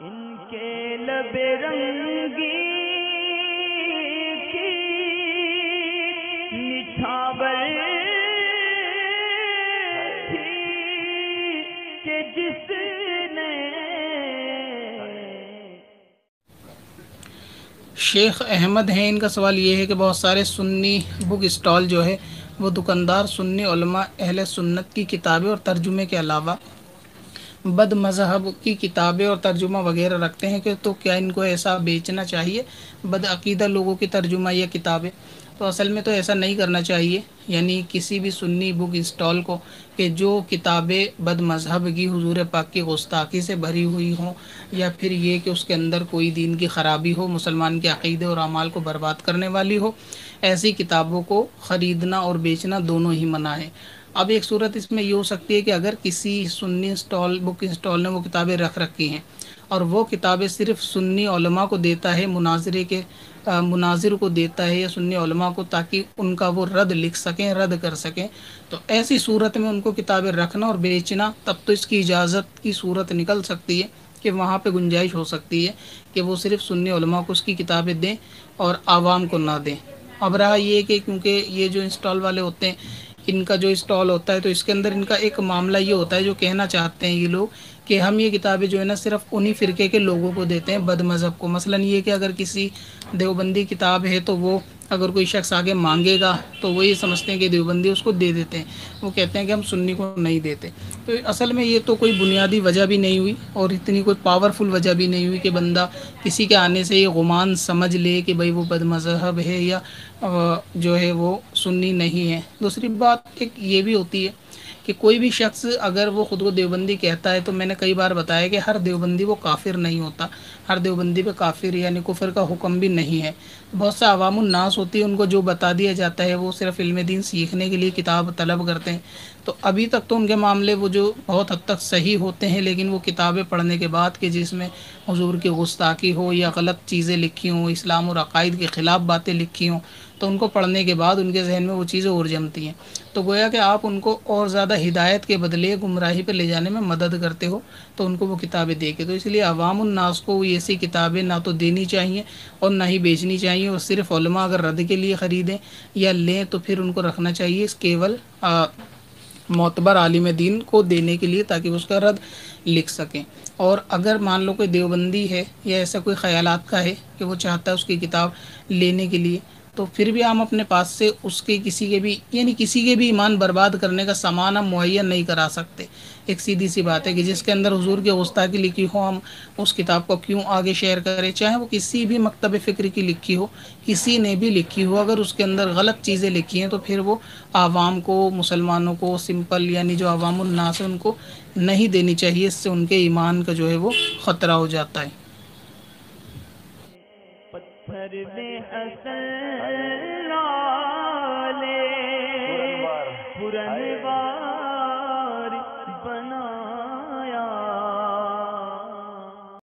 ان کے لب رنگی کی نچھاور تھی کہ جس نے شیخ احمد ہیں، ان کا سوال یہ ہے کہ بہت سارے سنی بک اسٹال جو ہے وہ دکاندار سنی علماء اہل سنت کی کتابیں اور ترجمے کے علاوہ بد مذہب کی کتابیں اور ترجمہ وغیرہ رکھتے ہیں، کہ تو کیا ان کو ایسا بیچنا چاہیے بد عقیدہ لوگوں کی ترجمہ یا کتابیں؟ تو اصل میں تو ایسا نہیں کرنا چاہیے، یعنی کسی بھی سنی بک اسٹال کو کہ جو کتابیں بد مذہب کی، حضور پاک کی گستاخی سے بھری ہوئی ہوں، یا پھر یہ کہ اس کے اندر کوئی دین کی خرابی ہو، مسلمان کے عقیدے اور اعمال کو برباد کرنے والی ہو، ایسی کتابوں کو خریدنا اور بیچنا دونوں ہی منع ہے۔ اب ایک صورت اس میں یہ ہو سکتی ہے کہ اگر کسی سنی بک اسٹال نے وہ کتابیں رکھ رکھی ہیں اور وہ کتابیں صرف سنی علماء کو دیتا ہے، مناظر کو دیتا ہے یا سنی علماء کو، تاکہ ان کا وہ رد لکھ سکیں، رد کر سکیں، تو ایسی صورت میں ان کو کتابیں رکھنا اور بیچنا، تب تو اس کی اجازت کی صورت نکل سکتی ہے کہ وہاں پہ گنجائش ہو سکتی ہے کہ وہ صرف سنی علماء کو اس کی کتابیں دیں اور عوام کو نہ دیں۔ اب رہا یہ کہ کیونکہ یہ جو انسٹال والے ہوتے ہیں، ان کا جو اسٹال ہوتا ہے تو اس کے اندر ان کا ایک معاملہ یہ ہوتا ہے، جو کہنا چاہتے ہیں یہ لوگ کہ ہم یہ کتابیں جو ہے نا صرف انہی فرقے کے لوگوں کو دیتے ہیں، بد مذہب کو۔ مثلا یہ کہ اگر کسی دیوبندی کتاب ہے تو وہ اگر کوئی شخص آگے مانگے گا تو وہ یہ سمجھتے ہیں کہ دیوبندی اس کو دے دیتے ہیں، وہ کہتے ہیں کہ ہم سنی کو نہیں دیتے۔ تو اصل میں یہ تو کوئی بنیادی وجہ بھی نہیں ہوئی اور اتنی کوئی پاورفل وجہ بھی نہیں ہوئی کہ بندہ کسی کے آنے سے یہ گمان سمجھ لے کہ بھائی وہ بد مذہب ہے یا جو ہے وہ سنی نہیں ہے۔ دوسری بات ایک یہ بھی ہوتی ہے کہ کوئی بھی شخص اگر وہ خود کو دیوبندی کہتا ہے، تو میں نے کئی بار بتایا کہ ہر دیوبندی وہ کافر نہیں ہوتا، ہر دیوبندی پہ کافر یعنی کفر کا حکم بھی نہیں ہے۔ بہت سے عوام الناس ہوتی ہے، ان کو جو بتا دیا جاتا ہے وہ صرف علم دین سیکھنے کے لیے کتاب طلب کرتے ہیں، تو ابھی تک تو ان کے معاملے وہ جو بہت حد تک صحیح ہوتے ہیں، لیکن وہ کتابیں پڑھنے کے بعد کہ جس میں حضور کی گستاخی ہو یا غلط چیزیں لکھی ہوں، اسلام اور عقائد کے خلاف باتیں لکھی ہوں، تو ان کو پڑھنے کے بعد ان کے ذہن میں وہ چیزیں اور جمتی ہیں۔ تو گویا کہ آپ ان کو اور زیادہ ہدایت کے بدلے گمراہی پہ لے جانے میں مدد کرتے ہو، تو ان کو وہ کتابیں دے کے، تو اس لیے عوام الناس کو ایسی کتابیں نہ تو دینی چاہیے اور نہ ہی بیچنی چاہیے، اور صرف علماء اگر رد کے لیے خریدیں یا لیں تو پھر ان کو رکھنا چاہیے کیول معتبر عالم دین کو دینے کے لیے، تاکہ اس کا رد لکھ سکیں۔ اور اگر مان لو کوئی دیوبندی ہے یا ایسا کوئی خیالات کا ہے کہ وہ چاہتا ہے اس کی کتاب لینے کے لیے، تو پھر بھی ہم اپنے پاس سے اس کے کسی کے بھی یعنی کسی کے بھی ایمان برباد کرنے کا سامان ہم مہیا نہیں کرا سکتے۔ ایک سیدھی سی بات ہے کہ جس کے اندر حضور کی گستاخی لکھی ہو، ہم اس کتاب کو کیوں آگے شیئر کریں، چاہے وہ کسی بھی مکتب فکر کی لکھی ہو، کسی نے بھی لکھی ہو، اگر اس کے اندر غلط چیزیں لکھی ہیں تو پھر وہ عوام کو، مسلمانوں کو، سمپل یعنی جو عوام الناس ان کو نہیں دینی چاہیے، اس سے ان کے ایمان کا جو ہے وہ خطرہ ہو جاتا ہے۔ پتھر میں حسن